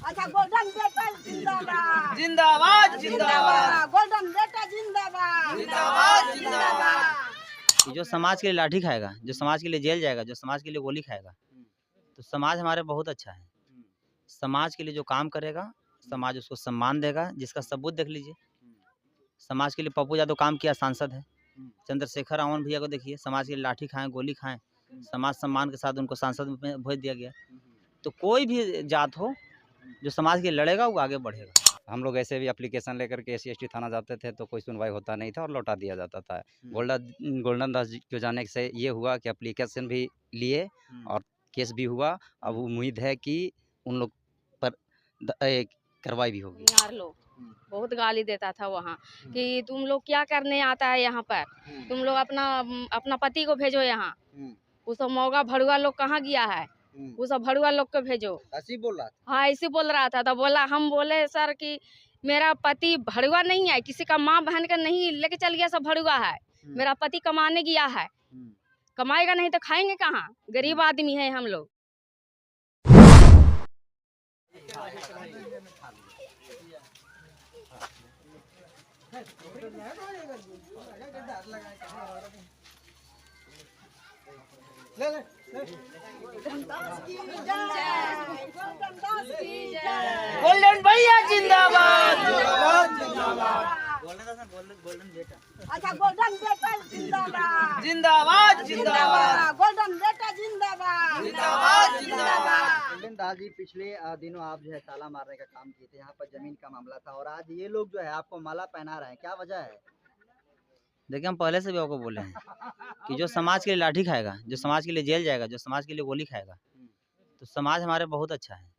अच्छा गोल्डन बेटा जिंदाबाद जिंदाबाद जिंदाबाद गोल्डन बेटा जिंदाबाद जिंदाबाद जिंदाबाद। कि जो समाज के लिए लाठी खाएगा, जो समाज के लिए जेल जाएगा, जो समाज के लिए गोली खाएगा, तो समाज हमारे बहुत अच्छा है। समाज के लिए जो काम करेगा, समाज उसको सम्मान देगा, जिसका सबूत देख लीजिए। समाज के लिए पप्पू यादव काम किया, सांसद है। चंद्रशेखर रावण भैया को देखिए, समाज के लिए लाठी खाएं, गोली खाएं, समाज सम्मान के साथ उनको सांसद में भेज दिया गया। तो कोई भी जात हो जो समाज के लिए लड़ेगा, वो आगे बढ़ेगा। हम लोग ऐसे भी एप्लीकेशन लेकर के SC/ST थाना जाते थे तो कोई सुनवाई होता नहीं था और लौटा दिया जाता था। गोल्डन दास जी को जाने से ये हुआ कि एप्लीकेशन भी लिए और केस भी हुआ। अब उम्मीद है कि उन लोग पर कार्रवाई भी होगी। यार लोग बहुत गाली देता था वहाँ कि तुम लोग क्या करने आता है यहाँ पर, तुम लोग अपना पति को भेजो यहाँ। वो सब मौगा भड़ुआ लोग कहाँ गया है, वो सब भड़ुआ लोग को भेजो। ऐसे बोल रहा था। हाँ ऐसे बोल रहा था। तो बोला, हम बोले सर कि मेरा पति भड़ुआ नहीं है, किसी का माँ बहन का नहीं लेके चल गया, सब भड़ुआ है। मेरा पति कमाने गया है, कमाएगा नहीं तो खाएंगे कहाँ, गरीब आदमी है हम लोग। गोल्डन भैया जिंदाबाद गोल्डन बेटा। अच्छा गोल्डन बेटा जिंदाबाद जिंदाबाद जिंदाबाद गोल्डन बेटा जिंदाबाद जिंदाबाद जिंदाबाद। गोल्डन दास जी, पिछले दिनों आप जो है ताला मारने का काम किए थे, यहाँ पर जमीन का मामला था और आज ये लोग जो है आपको माला पहना रहे हैं, क्या वजह है? देखिए, हम पहले से भी आपको बोले हैं कि जो समाज के लिए लाठी खाएगा, जो समाज के लिए जेल जाएगा, जो समाज के लिए गोली खाएगा, तो समाज हमारे बहुत अच्छा है।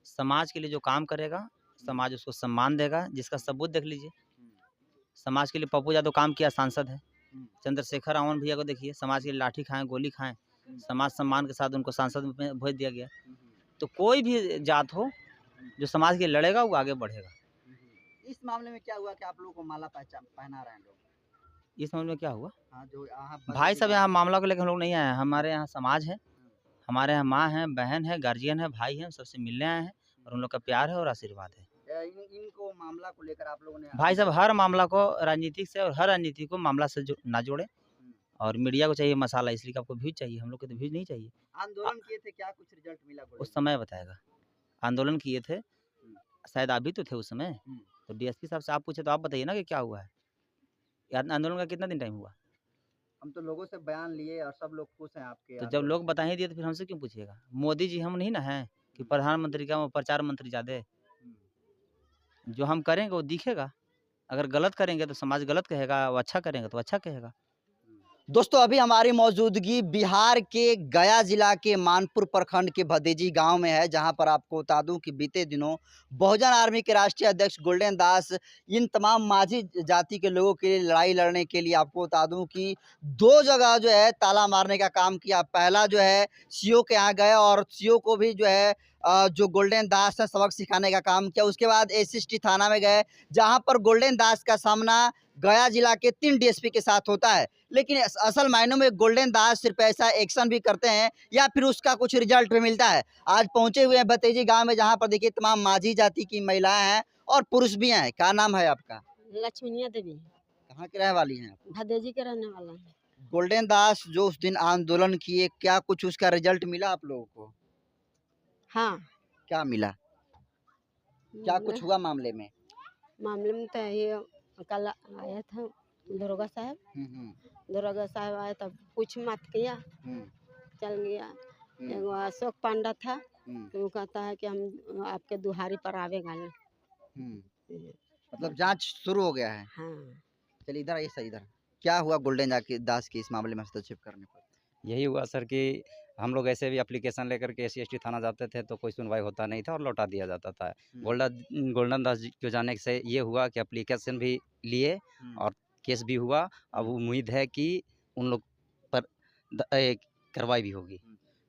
समाज के लिए जो काम करेगा, समाज उसको सम्मान देगा, जिसका सबूत देख लीजिए। समाज के लिए पप्पू यादव काम किया, सांसद है। चंद्रशेखर रावण भैया को देखिए, समाज के लिए लाठी खाएं, गोली खाएं, समाज सम्मान के साथ उनको सांसद में भेज दिया गया। तो कोई भी जात हो जो समाज के लिए लड़ेगा, वो आगे बढ़ेगा। इस मामले में क्या हुआ कि आप लोगों को माला पहना रहे हैं लोग? इस मामले में क्या हुआ? हाँ, जो यहाँ भाई साहब, यहाँ मामला को लेकर हम लोग नहीं आए हैं। हमारे यहाँ समाज है, हमारे यहाँ माँ है, बहन है, गार्जियन है, भाई है, सबसे मिलने आए हैं और उन लोग का प्यार है और आशीर्वाद है। इनको मामला को लेकर आप लोगों ने भाई साहब, हर मामला को राजनीतिक से और हर राजनीति को मामला से ना जोड़े। और मीडिया को चाहिए मसाला, इसलिए आपको व्यूज चाहिए, हम लोग को तो व्यूज नहीं चाहिए। आंदोलन किए थे, क्या कुछ रिजल्ट मिला? उस समय बताएगा। आंदोलन किए थे, शायद आप भी तो थे उस समय। तो DSP साहब से आप पूछे तो आप बताइए ना कि क्या हुआ है। आंदोलन का कितना दिन टाइम हुआ? हम तो लोगों से बयान लिए और सब लोग खुश हैं आपके। तो जब लोग बता ही दिए तो फिर हमसे क्यों पूछिएगा? मोदी जी हम नहीं ना हैं कि प्रधानमंत्री का प्रचार मंत्री ज़्यादा। जो हम करेंगे वो दिखेगा। अगर गलत करेंगे तो समाज गलत कहेगा, वो अच्छा करेंगे तो अच्छा कहेगा। दोस्तों, अभी हमारी मौजूदगी बिहार के गया जिला के मानपुर प्रखंड के भदेजी गांव में है, जहां पर आपको बता दूं कि बीते दिनों बहुजन आर्मी के राष्ट्रीय अध्यक्ष गोल्डन दास इन तमाम माझी जाति के लोगों के लिए लड़ाई लड़ने के लिए आपको बता दूं कि 2 जगह जो है ताला मारने का काम किया। पहला जो है CO के यहाँ गए और CO को भी जो है जो गोल्डन दास है सबक सिखाने का काम किया। उसके बाद SC/ST थाना में गए, जहाँ पर गोल्डन दास का सामना गया जिला के 3 DSP के साथ होता है। लेकिन असल मायनों में गोल्डन दास सिर्फ ऐसा एक्शन भी करते हैं या फिर उसका कुछ रिजल्ट भी मिलता है। आज पहुंचे हुए हैं भतेजी गांव में, जहां पर देखिए तमाम माझी जाति की महिलाएं हैं और पुरुष भी हैं। क्या नाम है आपका? लक्ष्मीनिया देवी, कहाँ की रहने वाली हैं? भदेजी के रहने वाला है। गोल्डन दास जो उस दिन आंदोलन किए, क्या कुछ उसका रिजल्ट मिला आप लोगों को? हाँ, क्या मिला? क्या कुछ हुआ मामले में? मामले में तो ये कल आया था दरोगा साहब, दरोगा साहब आया तब पूछ मत किया, चल गया। एगो अशोक पांडा था, तो वो कहता है कि हम आपके दुहारी पर आवेगा नहीं। मतलब जांच शुरू हो गया है? हाँ। चलिए इधर आइए सर, इधर। क्या हुआ गोल्डन दास के इस मामले में हस्तक्षेप करने पर? यही हुआ सर कि हम लोग ऐसे भी एप्लीकेशन लेकर के SC/ST थाना जाते थे तो कोई सुनवाई होता नहीं था और लौटा दिया जाता था। गोल्डन दास जी को जाने से ये हुआ कि एप्लीकेशन भी लिए और केस भी हुआ। अब उम्मीद है कि उन लोग पर कार्रवाई भी होगी।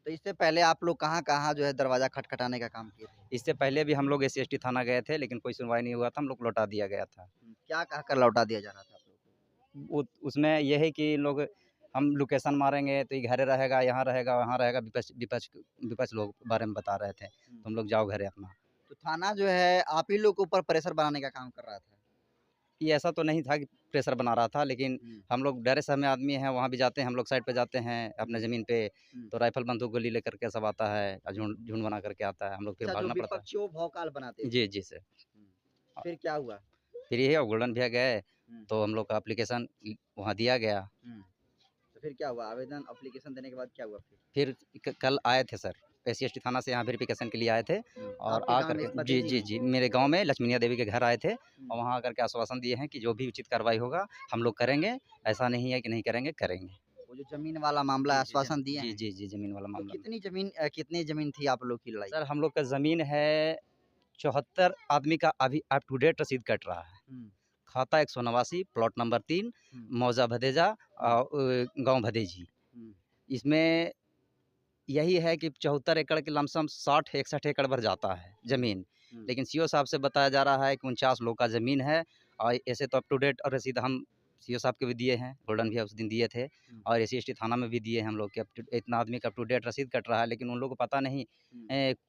तो इससे पहले आप लोग कहाँ जो है दरवाजा खटखटाने का काम किए थे? इससे पहले भी हम लोग SC/ST थाना गए थे, लेकिन कोई सुनवाई नहीं हुआ था, हम लोग लौटा दिया गया था। क्या कहकर लौटा दिया जा रहा था आप लोग को? उसमें यह है कि लोग हम लोकेशन मारेंगे तो ये घरे रहेगा, यहाँ रहेगा, वहाँ रहेगा, विपक्ष लोग बारे में बता रहे थे, तुम लोग जाओ घरे अपना। तो थाना जो है आप ही लोग के ऊपर प्रेशर बनाने का काम कर रहा था। ये ऐसा तो नहीं था कि प्रेशर बना रहा था, लेकिन हम लोग डरे सहमे आदमी हैं, वहाँ भी जाते हैं, हम लोग साइड पे जाते हैं अपने ज़मीन पे, तो राइफल बंदूक गोली लेकर के सब आता है, झुंड झुंड बना करके आता है, हम लोग फिर अच्छा, जो भागना पड़ता विपक्षी वो भौकाल बनाते है। थे। जी जी सर। फिर क्या हुआ? फिर यही अब गोल्डन भैया गए तो हम लोग का एप्लीकेशन वहाँ दिया गया। तो फिर क्या हुआ? आवेदन एप्लीकेशन देने के बाद क्या हुआ फिर? फिर कल आए थे सर, SC/ST थाना से यहाँ वेरिफिकेशन के लिए आए थे और आपके आ गाँव में इस करके भतीजी जी में? जी मेरे गांव में लक्ष्मीनिया देवी के घर आए थे और वहाँ आकर के आश्वासन दिए हैं कि जो भी उचित कार्रवाई होगा हम लोग करेंगे, ऐसा नहीं है कि नहीं करेंगे, करेंगे। वो जो जमीन वाला मामला है, जी, जी, आश्वासन दिए जी हैं? जी जी ज़मीन वाला तो मामला। कितनी जमीन थी आप लोग की लड़ाई? सर हम लोग का ज़मीन है 74 आदमी का अभी अप टू डेट रसीद कट रहा है। खाता 189 प्लॉट नंबर 3 मौजा भदेजा गांव भदेजी। इसमें यही है कि 74 एकड़ के लमसम 60-61 एकड़ भर जाता है ज़मीन, लेकिन सीओ साहब से बताया जा रहा है कि 49 लोग का ज़मीन है और ऐसे तो अप टू डेट और रसीद हम सीओ साहब के भी दिए हैं, गोल्डन भैया उस दिन दिए थे और SC/ST थाना में भी दिए हैं हम लोग कि इतना आदमी का अप टू डेट रसीद कट रहा है, लेकिन उन लोगों को पता नहीं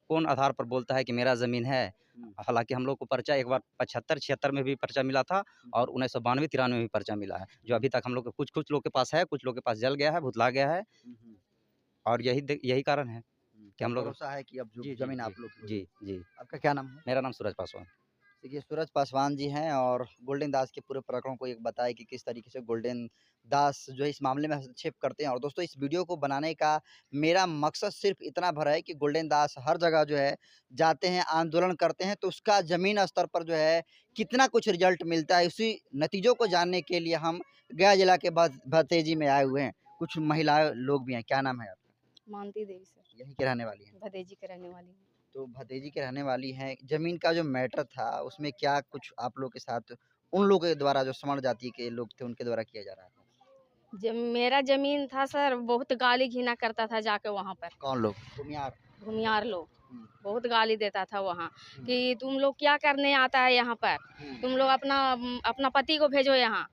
कौन आधार पर बोलता है कि मेरा ज़मीन है। हालांकि हम लोग को पर्चा एक बार 75-76 में भी पर्चा मिला था और 1992-93 में भी पर्चा मिला है, जो अभी तक हम लोग को कुछ लोग के पास है, कुछ लोग के पास जल गया है, भुतला गया है और यही कारण है कि हम लोग भरोसा है कि अब जो जी, जमीन जी, आप लोग की जी होगी। जी आपका क्या नाम है? मेरा नाम सूरज पासवान। देखिए, सूरज पासवान जी हैं और गोल्डन दास के पूरे प्रकरण को एक बताया कि किस तरीके से गोल्डन दास जो है इस मामले में हस्तक्षेप करते हैं। और दोस्तों, इस वीडियो को बनाने का मेरा मकसद सिर्फ इतना भर है कि गोल्डन दास हर जगह जो है जाते हैं, आंदोलन करते हैं, तो उसका ज़मीन स्तर पर जो है कितना कुछ रिजल्ट मिलता है, उसी नतीजों को जानने के लिए हम गया जिला के भतेजी में आए हुए हैं। कुछ महिला लोग भी हैं। क्या नाम है आपका? मानती देवी सर, यहीं के रहने वाली हैं? भदेजी के रहने वाली हूँ। तो भतीजी के रहने वाली हैं। ज़मीन का जो मैटर था उसमें क्या कुछ आप लोग के साथ उन लोगों के द्वारा जो सवर्ण जाति के लोग थे उनके द्वारा किया जा रहा था? जब मेरा जमीन था सर, बहुत गाली घिना करता था जाके वहाँ पर। कौन लोग? भूमियार? भूमियार लोग हम्म, बहुत गाली देता था वहाँ कि तुम लोग क्या करने आता है यहाँ पर, तुम लोग अपना अपना पति को भेजो यहाँ।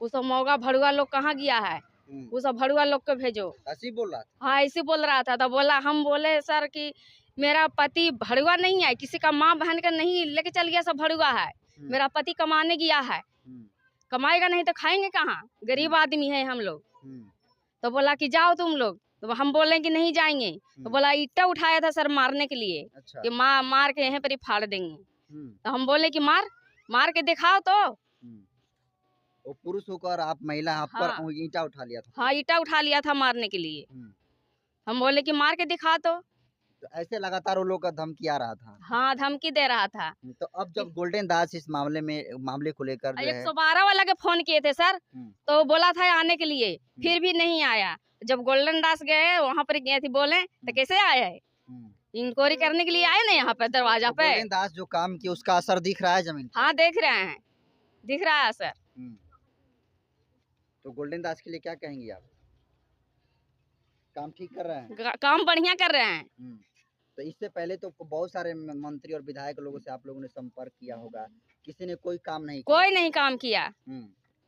वो सब मौगा भड़ुआ लोग कहाँ गया है, वो सब भड़ुआ लोग को भेजो। ऐसे ही बोल रहा था? हाँ, ऐसे बोल रहा था। तो बोला, हम बोले सर कि मेरा पति भड़ुआ नहीं है, किसी का माँ बहन का नहीं लेके चल गया, सब भड़ुआ है। मेरा पति कमाने गया है, कमाएगा नहीं तो खाएंगे कहाँ, गरीब आदमी है हम लोग। तो बोला कि जाओ तुम लोग, तो हम बोले कि नहीं जाएंगे। तो बोला ईटा उठाया था सर मारने के लिए, अच्छा। कि मार के यहीं पर ही फाड़ देंगे। तो हम बोले कि मार के दिखाओ तो। वो पुरुष होकर आप महिला, आप पर हाँ। ईंटा उठा लिया था? हाँ, ईटा उठा लिया था मारने के लिए। हम बोले कि मार के दिखा तो ऐसे लगातार वो लोग का धमकी आ रहा था? हाँ, धमकी दे रहा था। तो अब जब गोल्डन दास इस मामले को लेकर जो है 112 वाला के फोन किए थे सर, तो बोला था आने के लिए, फिर भी नहीं आया। जब गोल्डन दास गए वहाँ पर गए थे, बोले तो कैसे आया है, इंक्वायरी करने के लिए आए ना यहाँ पर दरवाजा पे। गोल्डन दास जो काम किया उसका असर दिख रहा है जमीन पर? हाँ, देख रहे हैं, दिख रहा है सर। तो गोल्डन दास के लिए क्या कहेंगी आप? काम ठीक कर रहे हैं? काम बढ़िया कर रहे हैं। तो इससे पहले तो बहुत सारे मंत्री और विधायक लोगों से आप लोगों ने संपर्क किया होगा, किसी ने कोई काम नहीं किया? कोई नहीं काम किया।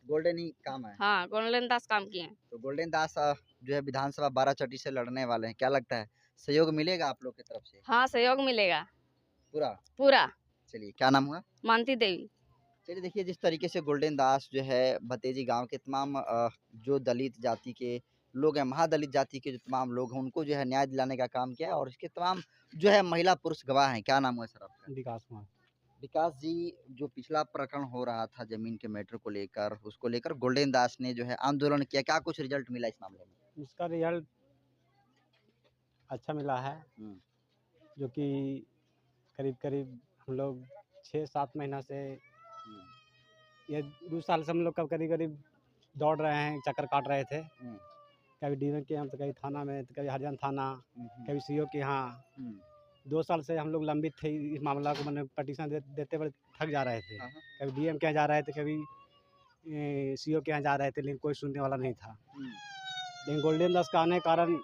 गोल्डन ही काम है? हाँ, गोल्डन दास काम किए। तो गोल्डन दास जो है विधानसभा 12 से लड़ने वाले हैं, क्या लगता है सहयोग मिलेगा आप लोग की तरफ से? हाँ, सहयोग मिलेगा पूरा। चलिए, क्या नाम हुआ? मानती देवी। चलिए, देखिए जिस तरीके से गोल्डन दास जो है भतेजी गांव के तमाम जो दलित जाति के लोग हैं, महादलित जाति के जो तमाम लोग हैं, उनको जो है न्याय दिलाने का काम किया है और इसके तमाम जो है महिला पुरुष गवाह हैं। क्या नाम है सर आपका? विकास कुमार। विकास जी, जो पिछला प्रकरण हो रहा था जमीन के मैटर को लेकर, उसको लेकर गोल्डन दास ने जो है आंदोलन किया, क्या कुछ रिजल्ट मिला इस मामले में? इसका रिजल्ट अच्छा मिला है, जो कि करीब करीब हम लोग 6-7 महीना से, ये 2 साल से हम लोग कब करीब दौड़ रहे हैं, चक्कर काट रहे थे। कभी डीएम के यहाँ, तो कभी थाना में, तो कभी हरियाणा थाना, कभी सीओ के यहाँ। 2 साल से हम लोग लंबित थे इस मामला को, मैंने पटिशन देते हुए थक जा रहे थे। कभी डीएम के यहाँ जा रहे थे, कभी सीओ के यहाँ जा रहे थे, लेकिन कोई सुनने वाला नहीं था। लेकिन गोल्डन दास का आने के कारण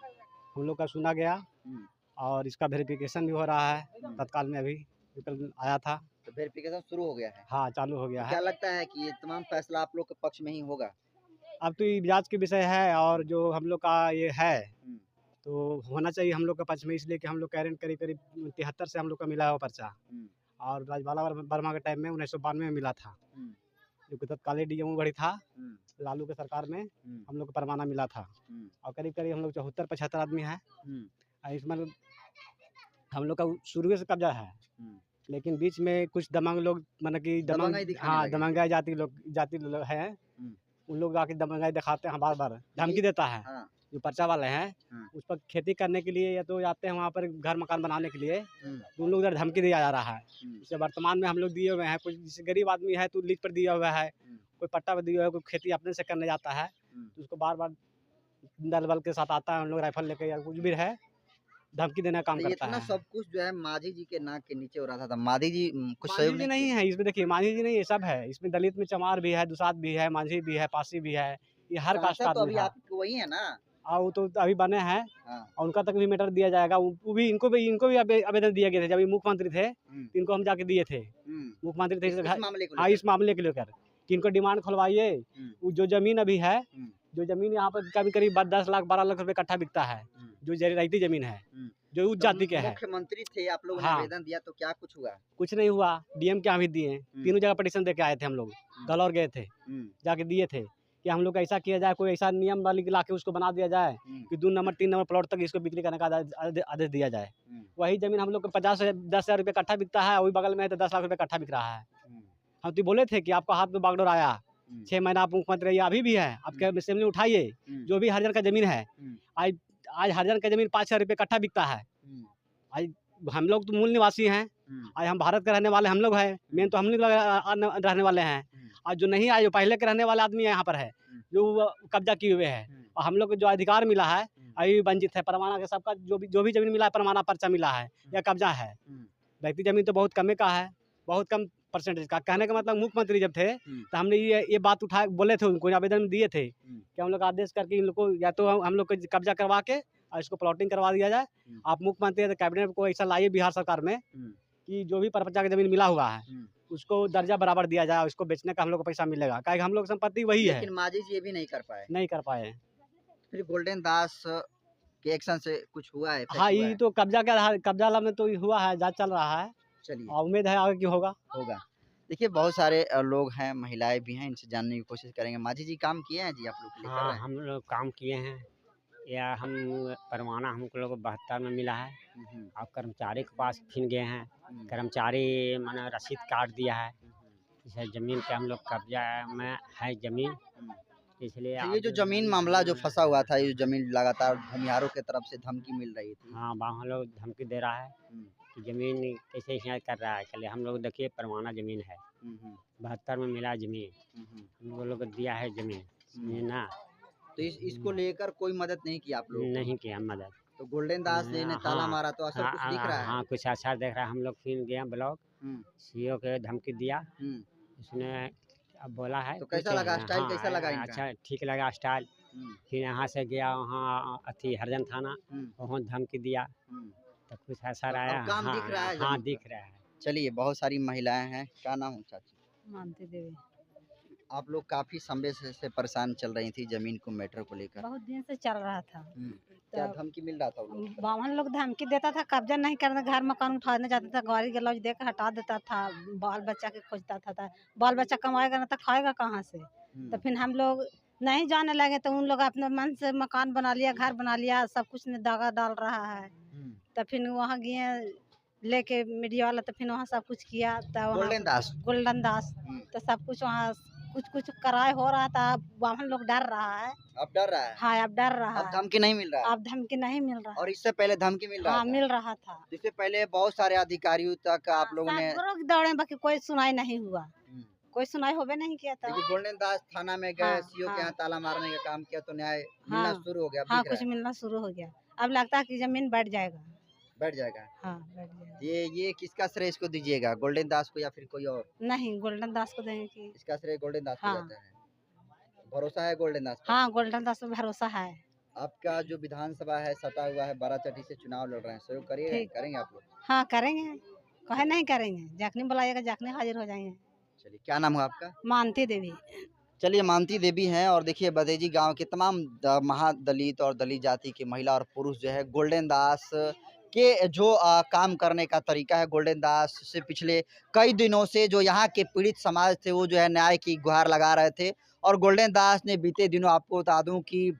हम लोग का सुना गया और इसका वेरिफिकेशन भी हो रहा है तत्काल में। अभी कल आया था तो वेरिफिकेशन शुरू हो गया है? हाँ, चालू हो गया क्या है। लगता है कि ये तमाम फैसला आप लोग के पक्ष में ही होगा? अब तो ये जांच के विषय है और जो हम लोग का ये है तो होना चाहिए हम लोग के पक्ष में, इसलिए कि हम लोग कह रहे हैं करीब 73 से हम लोग का मिला है वो पर्चा। और राजबाला वर्मा के टाइम में 1992 में मिला था, जो कि तत्कालीन डीएम गढ़ी था लालू के सरकार में, हम लोग को परवाना मिला था। और करीब करीब हम लोग 74-75 आदमी है। इसमें हम लोग का शुरू से कब्जा है, लेकिन बीच में कुछ दबंग लोग मतलब कि दबंगाई जाति लोग हैं, उन लोग आके दबंगाई दिखाते हैं, बार बार धमकी देता है। जो पर्चा वाले हैं उस पर खेती करने के लिए या तो जाते हैं वहाँ पर घर मकान बनाने के लिए, तो उन लोग इधर धमकी दिया जा रहा है। जैसे वर्तमान में हम लोग दिए हुए हैं, कुछ जैसे गरीब आदमी है तो लीज पर दिया हुआ है, कोई पट्टा पर दिया हुआ है, कोई खेती अपने से करने जाता है तो उसको बार बार दल बल के साथ आता है, उन लोग राइफल लेके या कुछ भी है धमकी देने का काम करता है। सब कुछ जो है माझी जी के नाक के नीचे हो रहा था। माझी जी कुछ माझी सहयोग जी नहीं है इसमें, देखिए माझी जी नहीं, ये सब है इसमें। दलित में चमार भी है, दुसाद भी है, माझी भी है, पासी भी है, ये हर कास्ट का आदमी है। आप वही है ना, और तो अभी बने हैं और उनका तक भी मैटर दिया जाएगा। वो भी इनको भी आवेदन दिया गया था। जब ये मुख्यमंत्री थे तो इनको हम जाके दिए थे, मुख्यमंत्री थे इस मामले को लेकर कि इनको डिमांड खुलवाइए। जो जमीन अभी है, जो जमीन यहाँ पर कभी करीब 10 लाख 12 लाख रुपए कट्ठा बिकता है, जो रईती जमीन है, जो उस जाति के है। मुख्यमंत्री थे, आप लोगों ने आवेदन दिया तो क्या कुछ हुआ? कुछ नहीं हुआ। डीएम के यहाँ भी दिए, तीनों जगह पिटीशन दे के आए थे हम लोग, गलौर गए थे, जाके दिए थे कि हम लोग ऐसा किया जाए, कोई ऐसा नियम वाली ला के उसको बना दिया जाए कि 2 नंबर 3 नंबर प्लॉट तक इसको बिक्री करने का आदेश दिया जाए। वही जमीन हम लोग को 10,000 रुपये कट्ठा बिकता है, वही बगल में है तो 10 लाख रुपये कट्ठा बिक रहा है। हम तो बोले थे कि आपका हाथ में बागडोर आया, 6 महीना आप मुख्यमंत्री रहिए, अभी भी है, आपके असेंबली उठाइए। जो भी हरिजन का जमीन है, आज हरिजन का जमीन 5,000 रुपये कट्ठा बिकता है। आज हम लोग तो मूल निवासी हैं, आज हम भारत के रहने वाले हम लोग हैं, मेन तो हम लोग रहने वाले हैं। आज जो नहीं आए, जो पहले के रहने वाले आदमी यहाँ पर है, जो कब्जा किए हुए हैं, और हम लोग को जो अधिकार मिला है अभी वंचित है। परवाना के सबका जो भी जमीन मिला है, परवाना पर्चा मिला है या कब्जा है। व्यक्ति जमीन तो बहुत कम का है, बहुत कम परसेंटेज का। कहने का मतलब मुख्यमंत्री जब थे तो हमने ये बात उठाए, बोले थे उनको, आवेदन दिए थे कि हम लोग आदेश करके इन लोग को या तो हम लोग को कब्जा करवा के और इसको प्लॉटिंग करवा दिया जाए। आप मुख्यमंत्री तो कैबिनेट को ऐसा लाइए बिहार सरकार में कि जो भी परपचा की जमीन मिला हुआ है उसको दर्जा बराबर दिया जाए, उसको बेचने का हम लोग को पैसा मिलेगा, क्या हम लोग संपत्ति वही है। लेकिन माझी जी ये भी नहीं कर पाए। फिर गोल्डन दास के एक्शन से कुछ हुआ है? हाँ, ये तो कब्जा में तो हुआ है, जांच चल रहा है। चलिए, उम्मीद है आगे की होगा। देखिए बहुत सारे लोग हैं, महिलाएं भी हैं, इनसे जानने की कोशिश करेंगे। माझी जी काम किए हैं जी आप लोग के लिए? हाँ, हम लोग काम किए हैं, या हम परवाना हमको लोग 72 में मिला है। और कर्मचारी के पास फिर गए हैं, कर्मचारी मैंने रसीद काट दिया है। जैसे जमीन के हम लोग कब्जा में है जमीन, इसलिए ये जो जमीन मामला जो फंसा हुआ था, ये जमीन लगातार भूमिहारों की तरफ से धमकी मिल रही थी। हाँ, वहाँ लोग धमकी दे रहा है कि जमीन कैसे यहाँ कर रहा है। चलिए हम लोग देखिए परवाना जमीन है, 72 में मिला जमीन, हम लोग दिया है जमीन ना। तो इसको लेकर कोई मदद नहीं की आप लोग? नहीं किया मदद। तो गोल्डन दास जी ने ताला मारा तो असर कुछ दिख रहा है? हाँ, कुछ असर दिख रहा है। हम लोग फिर गया ब्लॉक, सीओ के धमकी दिया, उसने अब बोला है। तो कैसा लगा स्टाइल? कैसा लगा इनका? अच्छा, ठीक लगा स्टाइल। फिर यहाँ से गया वहाँ हरिजन थाना, वहाँ धमकी दिया तो कुछ असर आया। काम दिख रहा है? हाँ, दिख रहा है। चलिए, बहुत सारी महिलाएं हैं। क्या नाम है चाची? मानती देवी। आप लोग काफी समय से परेशान चल रही थी जमीन को, मैटर को लेकर? बहुत दिन से चल रहा था। क्या धमकी मिल रहा था? बावन लोग धमकी देता था, कब्जा नहीं करना, घर मकान उठाने जाता था, गाड़ी गलौज देकर हटा देता था, बाल बच्चा के खोजता था। बाल बच्चा कमाएगा ना तो खाएगा कहाँ से? तो फिर हम लोग नहीं जाने लगे तो उन लोग अपने मन से मकान बना लिया, घर बना लिया, सब कुछ में दागा डाल रहा है। तो फिर वहाँ गए लेके मीडिया वाला, तो फिर वहाँ सब कुछ किया। तो गोल्डन दास तो सब कुछ वहाँ कुछ कराए हो रहा था। वहाँ लोग डर रहा है। अब डर रहा है? हाँ, अब डर रहा है। अब धमकी नहीं मिल रहा है? अब धमकी नहीं मिल रहा। और इससे पहले धमकी मिल रहा? हाँ, मिल रहा था। इससे पहले बहुत सारे अधिकारियों तक आप लोगों ने दौड़े, बाकी कोई सुनाई नहीं हुआ, कोई सुनाई होवे नहीं किया था। गोल्डन दास थाना में गए, सीओ के यहाँ ताला मारने का काम किया तो न्याय मिलना शुरू हो गया? हाँ, कुछ मिलना शुरू हो गया। अब लगता है कि जमीन बैठ जाएगा। हाँ, बैठ जाएगा। ये किसका श्रेय इसको दीजिएगा, गोल्डन दास को या फिर कोई और? नहीं, गोल्डन दास को देंगे कि इसका श्रेय गोल्डन दास को जाता है। भरोसा है गोल्डन दास? हाँ, गोल्डन दास पे भरोसा है। आपका जो विधानसभा है सटा हुआ है, बाराचट्टी से चुनाव लड़ रहे हैं, सहयोग करेंगे आप लोग? हाँ, करेंगे, कहे नहीं करेंगे, जखनी बुलाइएगा जखनी हाजिर हो जाएंगे। चलिए, क्या नाम है आपका? मानती देवी। चलिए, मानती देवी हैं। और देखिए बदेजी गांव के तमाम महादलित और दलित जाति की महिला और पुरुष जो है गोल्डन दास के जो काम करने का तरीका है, गोल्डन दास से पिछले कई दिनों से जो यहाँ के पीड़ित समाज थे वो जो है न्याय की गुहार लगा रहे थे। और गोल्डन दास ने बीते दिनों आपको बता दूं कि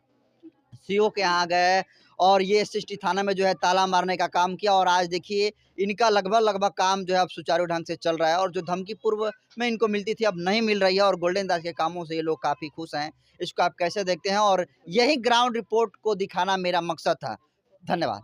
सीओ के यहाँ गए और ये एसएसटी थाना में जो है ताला मारने का काम किया। और आज देखिए इनका लगभग काम जो है अब सुचारू ढंग से चल रहा है। और जो धमकी पूर्व में इनको मिलती थी अब नहीं मिल रही है और गोल्डन दास के कामों से ये लोग काफ़ी खुश हैं। इसको आप कैसे देखते हैं? और यही ग्राउंड रिपोर्ट को दिखाना मेरा मकसद था। धन्यवाद।